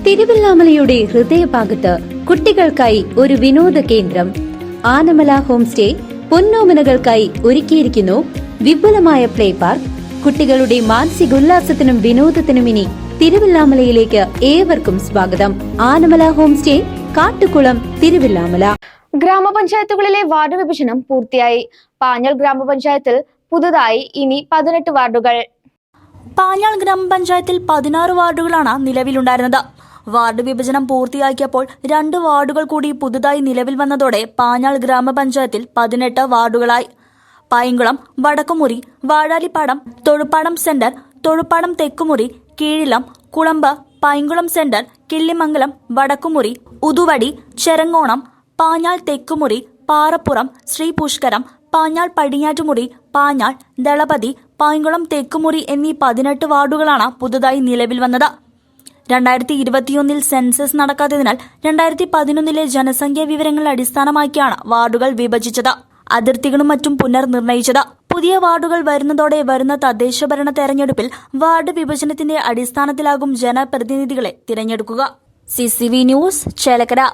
തിരുവല്ലാമലയുടെ ഹൃദയഭാഗത്ത് കുട്ടികൾക്കായി ഒരു വിനോദ കേന്ദ്രം ആനമല ഹോം സ്റ്റേ പൊന്നോമനകൾക്കായി ഒരുക്കിയിരിക്കുന്നു വിപുലമായ പ്ലേ പാർക്ക്. കുട്ടികളുടെ മാനസികോല്ലാസത്തിനും വിനോദത്തിനും ഇനി തിരുവല്ലാമലയിലേക്ക് ഏവർക്കും സ്വാഗതം. Anamala home stay, Kattukulam, Thiruvilwamala. ഗ്രാമപഞ്ചായത്തുകളിലെ വാർഡ് വിഭജനം പൂർത്തിയായി. പാഞ്ഞാൾ ഗ്രാമപഞ്ചായത്തിൽ പുതുതായി ഇനി 18 വാർഡുകൾ. പാഞ്ഞാൾ ഗ്രാമപഞ്ചായത്തിൽ 16 വാർഡുകളാണ് നിലവിലുണ്ടായിരുന്നത്. വാർഡ് വിഭജനം പൂർത്തിയാക്കിയപ്പോൾ 2 വാർഡുകൾ കൂടി പുതുതായി നിലവിൽ വന്നതോടെ പാഞ്ഞാൾ ഗ്രാമപഞ്ചായത്തിൽ 18 വാർഡുകളായി. പൈങ്കുളം, വടക്കുമുറി, വാഴാലിപ്പാടം, തൊഴുപ്പാടം സെന്റർ, തൊഴുപ്പാടം തെക്കുമുറി, കീഴിലം, കുളമ്പ്, പൈങ്കുളം സെന്റർ, കിള്ളിമംഗലം, വടക്കുമുറി, ഉതുവടി, ചെരങ്ങോണം, പാഞ്ഞാൾ തെക്കുമുറി, പാറപ്പുറം, ശ്രീപുഷ്കരം, പാഞ്ഞാൾ പടിഞ്ഞാറ്റുമുറി, പാഞ്ഞാൾ, ദളപതി, പൈങ്കുളം തെക്കുമുറി എന്നീ 18 വാർഡുകളാണ് പുതുതായി നിലവിൽ വന്നത്. 2021 സെൻസസ് നടക്കാത്തതിനാൽ 2011 ജനസംഖ്യാ വിവരങ്ങൾ അടിസ്ഥാനമാക്കിയാണ് വാർഡുകൾ വിഭജിച്ചത്. അതിർത്തികളും മറ്റും പുനർനിർണയിച്ചത്. പുതിയ വാർഡുകൾ വരുന്നതോടെ വരുന്ന തദ്ദേശഭരണ തെരഞ്ഞെടുപ്പിൽ വാർഡ് വിഭജനത്തിന്റെ അടിസ്ഥാനത്തിലാകും ജനപ്രതിനിധികളെ തിരഞ്ഞെടുക്കുക. CCV news, Chelakkara.